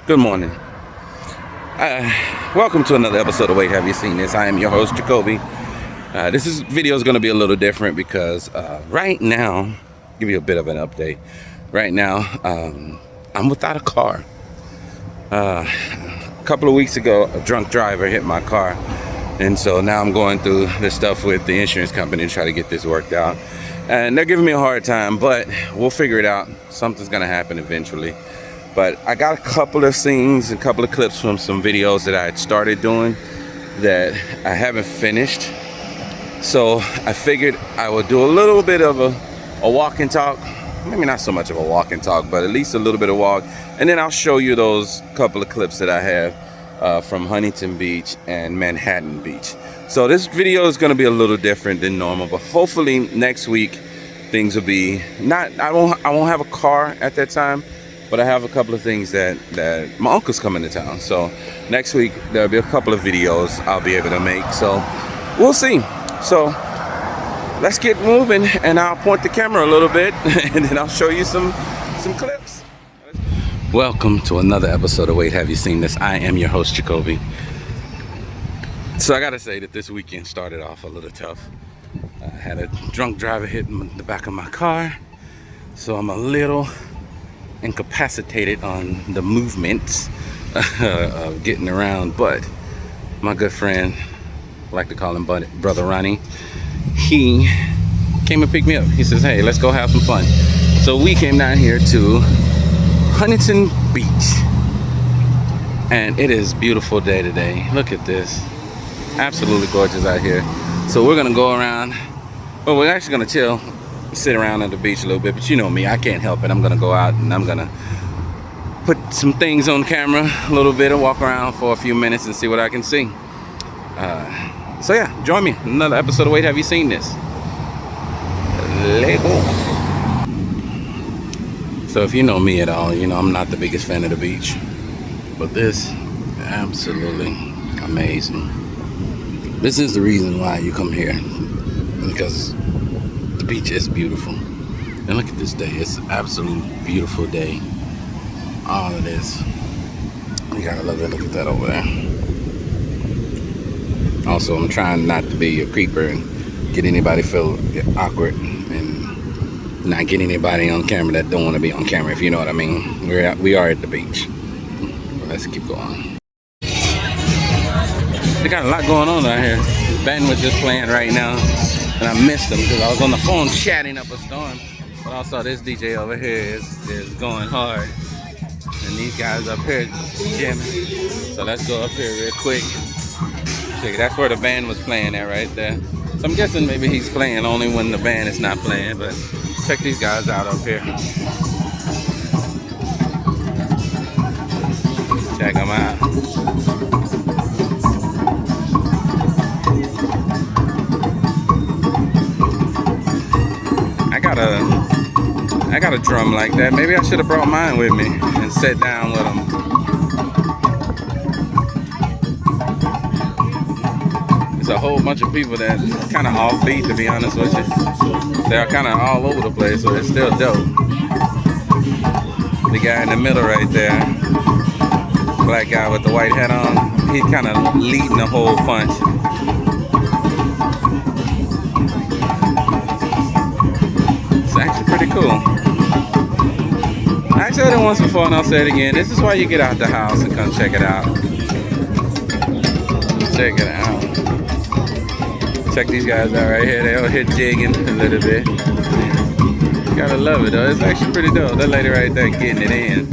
Good morning. Welcome to another episode of Wait, Have You Seen This? I am your host, Jacoby. This video is going to be a little different because right now, give you a bit of an update. Right now, I'm without a car. A couple of weeks ago, a drunk driver hit my car. And so now I'm going through this stuff with the insurance company to try to get this worked out. And they're giving me a hard time, but we'll figure it out. Something's going to happen eventually. But I got a couple of scenes, a couple of clips from some videos that I had started doing that I haven't finished. So I figured I would do a little bit of a walk and talk. Maybe not so much of a walk and talk, but at least a little bit of walk. And then I'll show you those couple of clips that I have from Huntington Beach and Manhattan Beach. So this video is going to be a little different than normal, but hopefully next week things will be I won't have a car at that time. But I have a couple of things that my uncle's coming to town. So next week, there'll be a couple of videos I'll be able to make. So we'll see. So let's get moving and I'll point the camera a little bit and then I'll show you some clips. Welcome to another episode of Wait, Have You Seen This? I am your host, Jacoby. So I gotta say that this weekend started off a little tough. I had a drunk driver hit the back of my car. So I'm a little incapacitated on the movements of getting around, but my good friend, I like to call him Brother Ronnie, he came and picked me up. He says, hey, let's go have some fun. So we came down here to Huntington Beach and it is a beautiful day today. Look at this, absolutely gorgeous out here. So we're gonna go around, well, we're actually gonna chill, sit around on the beach a little bit, but you know me, I can't help it. I'm gonna go out and I'm gonna put some things on camera a little bit and walk around for a few minutes and see what I can see. So yeah, join me in another episode of Wait, Have You Seen This? Let's go. So if you know me at all, you know I'm not the biggest fan of the beach, but this absolutely amazing. This is the reason why you come here, because the beach is beautiful. And look at this day. It's an absolutely beautiful day. All of this. You gotta love it. Look at that over there. Also, I'm trying not to be a creeper and get anybody feel awkward and not get anybody on camera that don't want to be on camera, if you know what I mean. We are at the beach. Let's keep going. They got a lot going on out here. Ben was just playing right now. And I missed him because I was on the phone chatting up a storm. But also this DJ over here is going hard. And these guys up here jamming. So let's go up here real quick. Check it. That's where the band was playing at right there. So I'm guessing maybe he's playing only when the band is not playing. But check these guys out up here. Check them out. I got a drum like that. Maybe I should have brought mine with me and sat down with them. There's a whole bunch of people that kind of offbeat, to be honest with you. They're kind of all over the place, so it's still dope. The guy in the middle right there, black guy with the white hat on, he's kind of leading the whole punch. Pretty cool. I said it once before and I'll say it again. This is why you get out the house and come check it out. Check it out. Check these guys out right here. They'll hit jigging a little bit. Gotta love it though. It's actually pretty dope. That lady right there getting it in.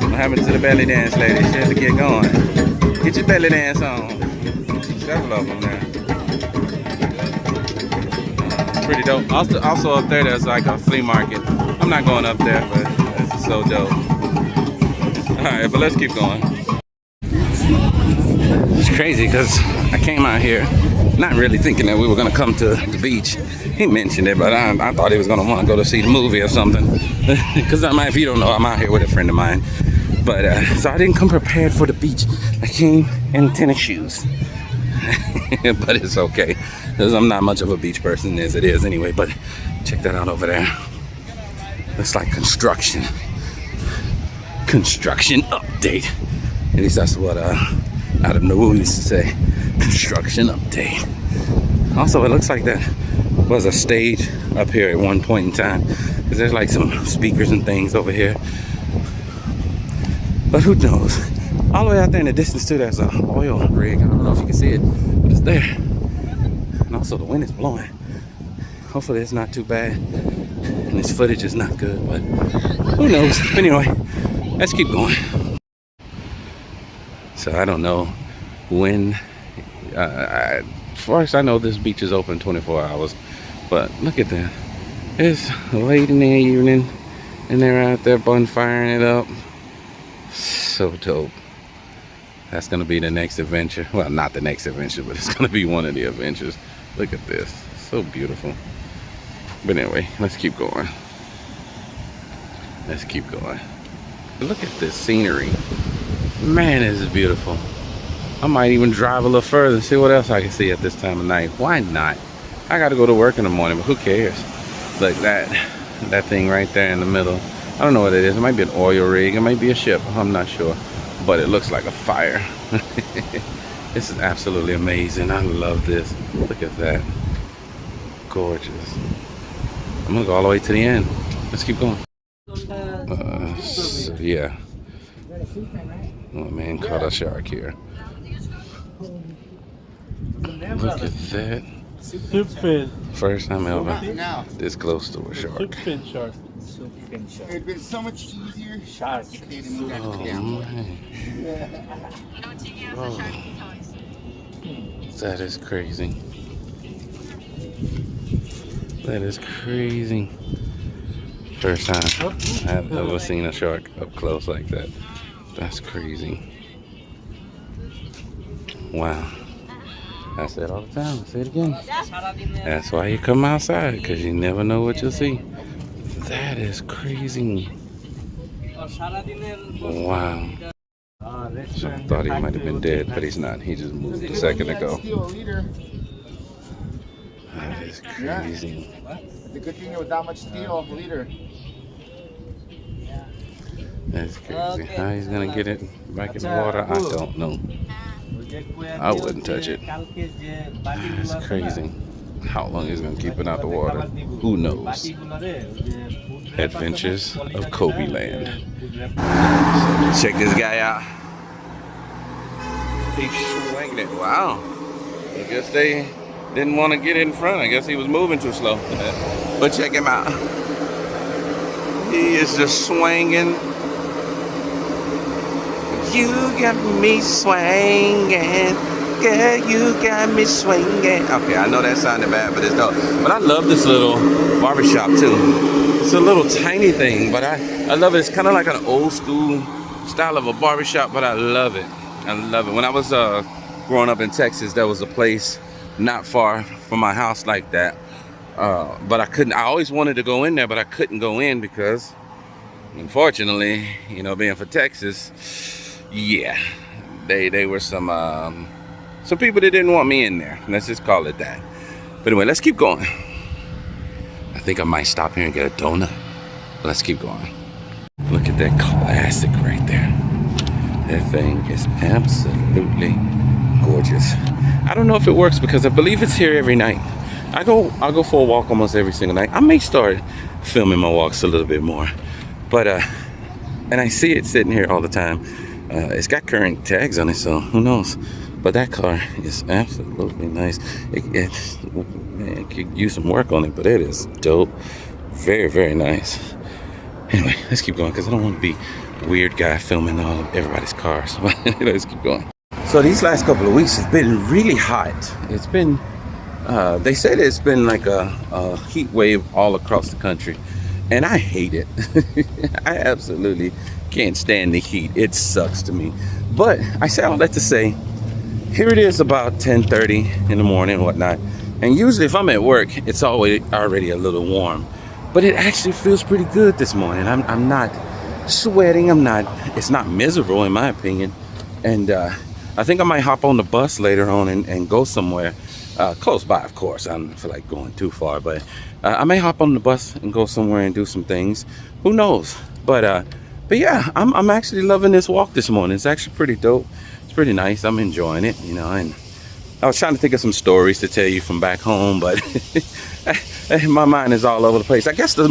What happened to the belly dance lady? She had to get going. Get your belly dance on. Several of them now. Pretty dope. Also up there, there's like a flea market. I'm not going up there, but it's so dope. All right, but let's keep going. It's crazy because I came out here not really thinking that we were gonna come to the beach. He mentioned it, but I thought he was gonna want to go to see the movie or something. Because if you don't know, I'm out here with a friend of mine. But so I didn't come prepared for the beach. I came in tennis shoes. But it's okay, because I'm not much of a beach person as it is anyway. But check that out over there. Looks like construction. construction update. At least that's what Adam Nawu used to say. Construction update. Also, it looks like that was a stage up here at one point in time, because there's like some speakers and things over here. But who knows? All the way out there in the distance too, there's an oil rig. I don't know if you can see it, but it's there. And also the wind is blowing. Hopefully it's not too bad and this footage is not good, but who knows? Anyway, let's keep going. So I don't know when, as far as I know, this beach is open 24 hours, but look at that. It's late in the evening and they're out there bonfiring it up. So dope. That's gonna be the next adventure. Well, not the next adventure, but it's gonna be one of the adventures. Look at this, so beautiful. But anyway, let's keep going. Let's keep going. Look at this scenery. Man, this is beautiful. I might even drive a little further and see what else I can see at this time of night. Why not? I gotta go to work in the morning, but who cares? Look, that thing right there in the middle. I don't know what it is. It might be an oil rig. It might be a ship. I'm not sure. But it looks like a fire. This is absolutely amazing. I love this. Look at that. Gorgeous. I'm gonna go all the way to the end. Let's keep going. So yeah. Oh man, caught a shark here. Look at that. First time ever this close to a shark. It'd been so much easier. Oh man. Oh. That is crazy. That is crazy. First time I've ever seen a shark up close like that. That's crazy. Wow. I say it all the time. I say it again. That's why you come outside, because you never know what you'll see. That is crazy. Wow. So I thought he might have been dead, but he's not. He just moved a second ago. That is crazy. It's a good thing there was that much steel leader. That's crazy. How he's gonna get it back in the water, I don't know. I wouldn't touch it. That's crazy. How long he's gonna keep it out the water, who knows? Adventures of Kobe Land. Check this guy out. He's swinging it. Wow. I guess they didn't want to get in front. I guess he was moving too slow. But check him out. He is just swinging. You got me swinging. Girl, you got me swinging. Okay, I know that sounded bad, but it's dope. But I love this little barbershop too. It's a little tiny thing, but I love it. It's kind of like an old school style of a barbershop, but I love it. I love it. When I was growing up in Texas, there was a place not far from my house like that. But I couldn't, I always wanted to go in there, but I couldn't go in because, unfortunately, you know, being for Texas, yeah, they were some people that didn't want me in there. Let's just call it that. But anyway, let's keep going. I think I might stop here and get a donut. But let's keep going. Look at that classic right there. That thing is absolutely gorgeous. I don't know if it works because I believe it's here every night. I'll go for a walk almost every single night. I may start filming my walks a little bit more. But and I see it sitting here all the time. It's got current tags on it, so who knows? But that car is absolutely nice. It could use some work on it, but it is dope. Very, very nice. Anyway, let's keep going because I don't want to be a weird guy filming all of everybody's cars. But let's keep going. So these last couple of weeks have been really hot. It's been, they said it's been like a heat wave all across the country. And I hate it. I absolutely can't stand the heat. It sucks to me. But I say all that to say, here it is about 10:30 in the morning and whatnot. And usually if I'm at work, it's already a little warm. But it actually feels pretty good this morning. I'm not sweating. It's not miserable in my opinion. And I think I might hop on the bus later on and go somewhere close by, of course. I don't feel like going too far, but I may hop on the bus and go somewhere and do some things. Who knows? But But yeah, I'm actually loving this walk this morning. It's actually pretty dope. It's pretty nice. I'm enjoying it, you know. And I was trying to think of some stories to tell you from back home, but my mind is all over the place. I guess the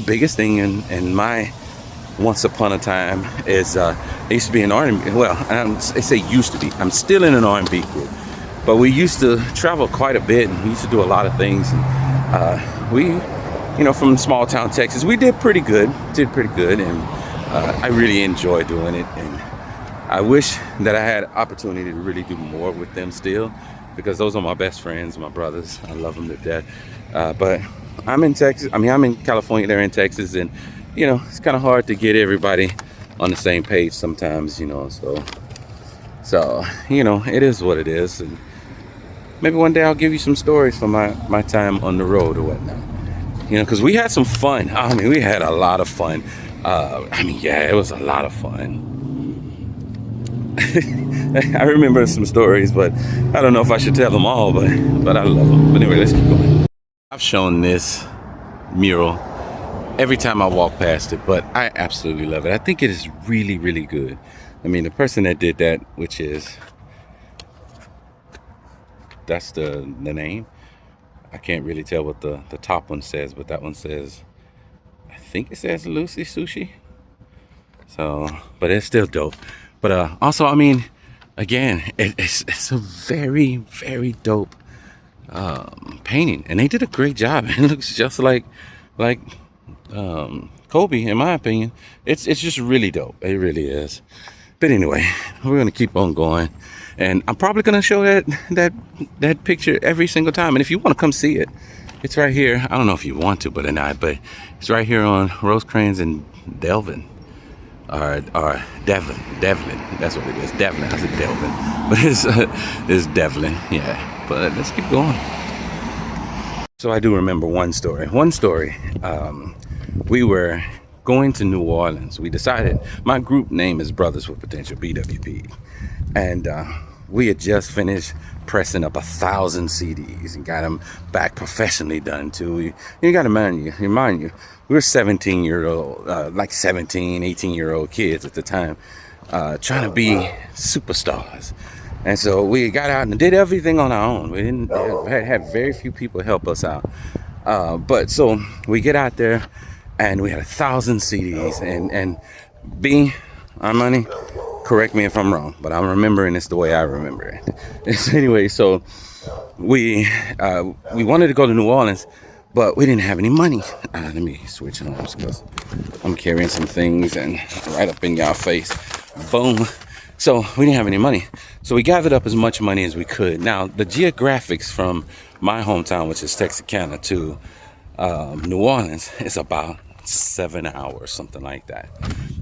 biggest thing in my once upon a time is I used to be an R&B. Well, I say used to be. I'm still in an R&B group, but we used to travel quite a bit, and we used to do a lot of things. And we, you know, from small town Texas, we did pretty good. And I really enjoy doing it. And I wish that I had opportunity to really do more with them still, because those are my best friends, my brothers. I love them to death. But I'm in Texas. I mean, I'm in California. They're in Texas, and you know, it's kind of hard to get everybody on the same page sometimes, you know. So you know, it is what it is. And maybe one day I'll give you some stories from my time on the road or whatnot. You know, because we had some fun. I mean, we had a lot of fun. Yeah, it was a lot of fun. I remember some stories, but I don't know if I should tell them all, but I love them. But anyway, let's keep going. I've shown this mural every time I walk past it, but I absolutely love it. I think it is really, really good. I mean, the person that did that, which is, that's the name. I can't really tell what the top one says, but that one says, I think it says Lucy Sushi. So, but it's still dope. But also, I mean, again, it's a very, very dope painting, and they did a great job. It looks just like Kobe, in my opinion. It's just really dope. It really is. But anyway, we're gonna keep on going, and I'm probably gonna show that picture every single time. And if you want to come see it, it's right here. I don't know if you want to, but it's right here on Rosecrans and Delvin. Or Devlin. That's what it is. Devlin. I said Delvin, but it's Devlin. Yeah. But let's keep going. So I do remember one story. We were going to New Orleans. We decided, my group name is Brothers with Potential, BWP, and we had just finished pressing up 1,000 CDs and got them back professionally done too. You got to remind you, we were 17-year-old, like 17, 18-year-old kids at the time, trying to be superstars. And so we got out and did everything on our own. We didn't had very few people help us out. But so we get out there, and we had 1,000 CDs. And B, Armani, correct me if I'm wrong, but I'm remembering this the way I remember it. Anyway, so we wanted to go to New Orleans, but we didn't have any money. Let me switch arms because I'm carrying some things and right up in y'all face. Boom. So we didn't have any money. So we gathered up as much money as we could. Now, the geographics from my hometown, which is Texarkana, to New Orleans is about 7 hours, something like that.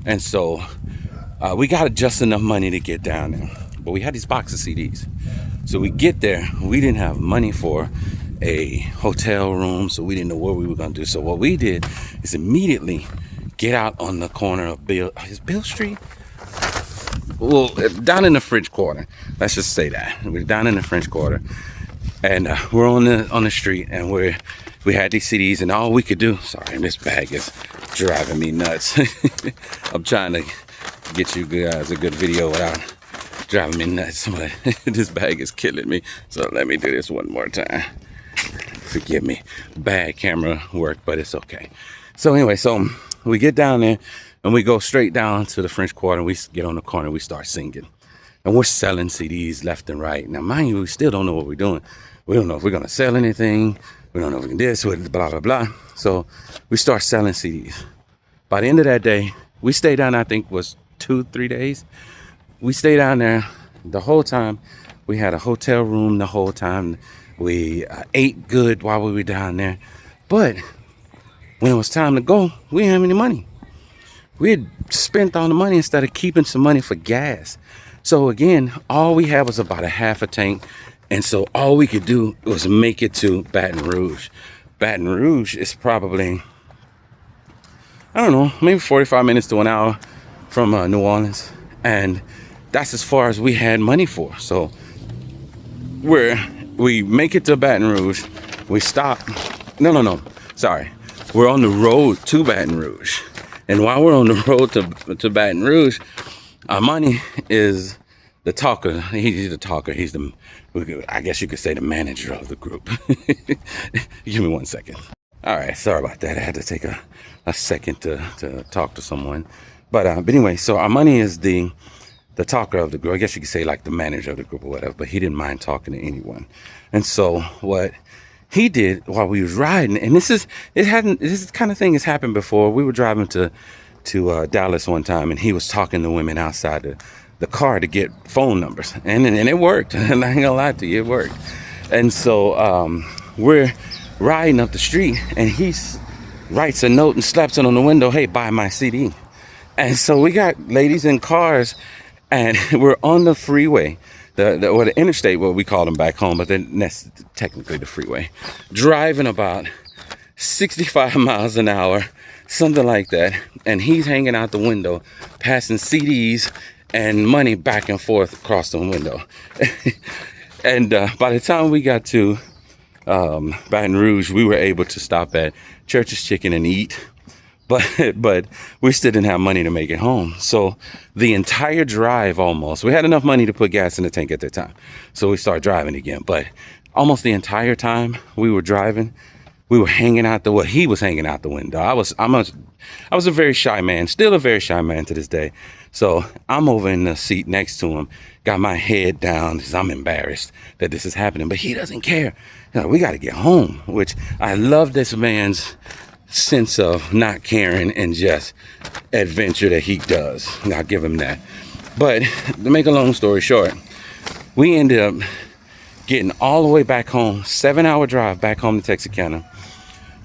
And so we got just enough money to get down there. But we had these boxes of CDs. So we get there. We didn't have money for a hotel room, so we didn't know what we were going to do. So what we did is immediately get out on the corner of Bill Street? Well, down in the French Quarter. Let's just say that. We're down in the French Quarter. And we're on the street, and we had these CDs, and all we could do, sorry, this bag is driving me nuts. I'm trying to get you guys a good video without driving me nuts, but this bag is killing me. So let me do this one more time. Forgive me, bad camera work, but it's okay. So anyway, so we get down there and we go straight down to the French Quarter. We get on the corner, we start singing, and we're selling CDs left and right. Now, mind you, we still don't know what we're doing. We don't know if we're gonna sell anything. We don't know if we can do this, blah, blah, blah. So we start selling CDs. By the end of that day, we stayed down, I think was 2-3 days. We stayed down there the whole time. We had a hotel room the whole time. We ate good while we were down there. But when it was time to go, we didn't have any money. We had spent all the money instead of keeping some money for gas. So again, all we had was about a half a tank. And so all we could do was make it to Baton Rouge. Baton Rouge is probably, I don't know, maybe 45 minutes to an hour from New Orleans. And that's as far as we had money for. So we make it to Baton Rouge. We stop. No. Sorry. We're on the road to Baton Rouge. And while we're on the road to Baton Rouge, Armani is the talker. He's the talker. He's the, I guess you could say, the manager of the group. Give me 1 second. All right, sorry about that. I had to take a second to talk to someone. But anyway, so Armani is the talker of the group. I guess you could say like the manager of the group or whatever, but he didn't mind talking to anyone. And so what he did while we was riding, and this kind of thing has happened before. We were driving to Dallas one time, and he was talking to women outside the car to get phone numbers, and it worked. And I ain't gonna lie to you, it worked. And so we're riding up the street, and he writes a note and slaps it on the window, "Hey, buy my CD." And so we got ladies in cars, and we're on the freeway, the interstate, what we call them back home, but then that's technically the freeway, driving about 65 miles an hour, something like that. And he's hanging out the window, passing CDs and money back and forth across the window. And by the time we got to Baton Rouge, we were able to stop at Church's Chicken and eat. But we still didn't have money to make it home. So the entire drive, almost, we had enough money to put gas in the tank at that time. So we started driving again. But almost the entire time we were driving, we were hanging out he was hanging out the window. I was a very shy man, still a very shy man to this day. So I'm over in the seat next to him, got my head down because I'm embarrassed that this is happening. But he doesn't care. You know, we got to get home, which I love this man's sense of not caring and just adventure that he does. I'll give him that. But to make a long story short, we ended up getting all the way back home, 7-hour drive back home to Texarkana,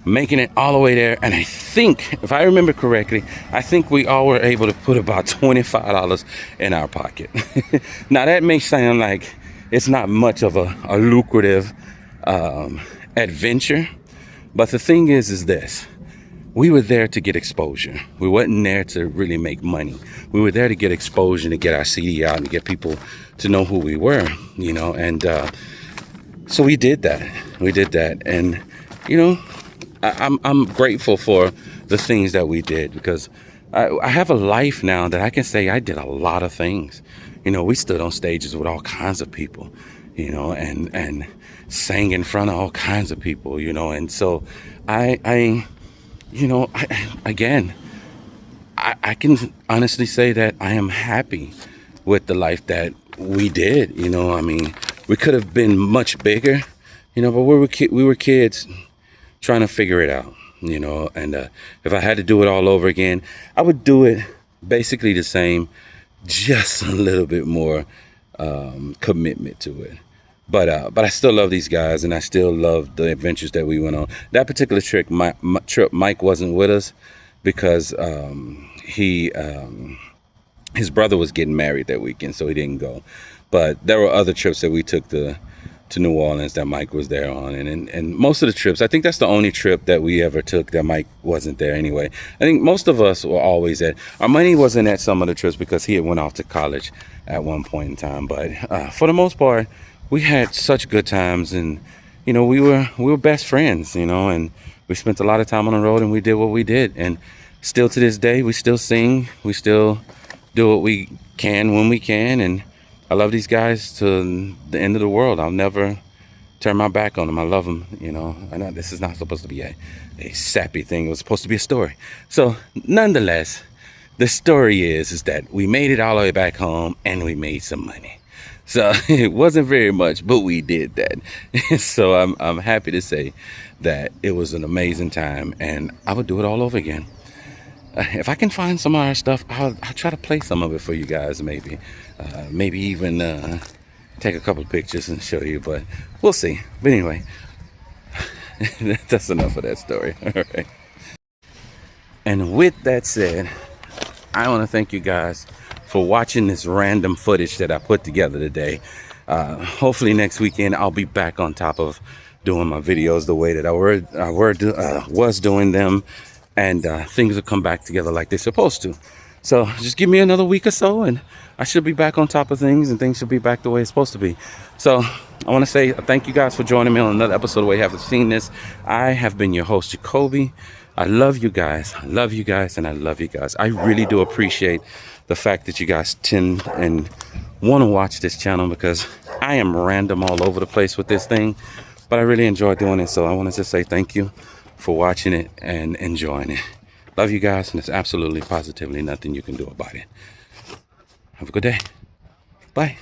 making it all the way there. And I think, if I remember correctly, I think we all were able to put about $25 in our pocket. Now that may sound like it's not much of a lucrative adventure, but the thing is this: we were there to get exposure. We wasn't there to really make money. We were there to get exposure, to get our CD out, and to get people to know who we were, you know. And so we did that. And you know, I'm grateful for the things that we did, because I have a life now that I can say I did a lot of things. You know, we stood on stages with all kinds of people, you know, and sang in front of all kinds of people, you know. And so I can honestly say that I am happy with the life that we did. You know, I mean, we could have been much bigger, you know, but we were kids trying to figure it out, you know. And if I had to do it all over again, I would do it basically the same, just a little bit more commitment to it. But I still love these guys, and I still love the adventures that we went on. That particular trip, Mike wasn't with us because his brother was getting married that weekend, so he didn't go. But there were other trips that we took to New Orleans that Mike was there on, and most of the trips, I think that's the only trip that we ever took that Mike wasn't there anyway. I think most of us were always at. Armani wasn't at some of the trips because he had went off to college at one point in time. But for the most part, we had such good times, and you know, we were best friends, you know, and we spent a lot of time on the road, and we did what we did. And still to this day, we still sing, we still do what we can when we can, and I love these guys to the end of the world. I'll never turn my back on them. I love them, you know. I know this is not supposed to be a sappy thing. It was supposed to be a story. So nonetheless, the story is that we made it all the way back home, and we made some money. So it wasn't very much, but we did that. So I'm happy to say that it was an amazing time, and I would do it all over again. If I can find some of our stuff, I'll try to play some of it for you guys, maybe. Maybe even take a couple of pictures and show you, but we'll see. But anyway, that's enough of that story. All right. And with that said, I want to thank you guys for watching this random footage that I put together today. Hopefully next weekend I'll be back on top of doing my videos the way that I was doing them, and things will come back together like they're supposed to. So just give me another week or so, and I should be back on top of things, and things should be back the way it's supposed to be. So I want to say thank you guys for joining me on another episode of Way You Haven't Seen This. I have been your host, Jacoby. I love you guys. I love you guys, and I love you guys. I really do appreciate the fact that you guys tend and want to watch this channel, because I am random all over the place with this thing, but I really enjoy doing it. So I want to just say thank you for watching it and enjoying it. Love you guys, and there's absolutely positively nothing you can do about it. Have a good day. Bye.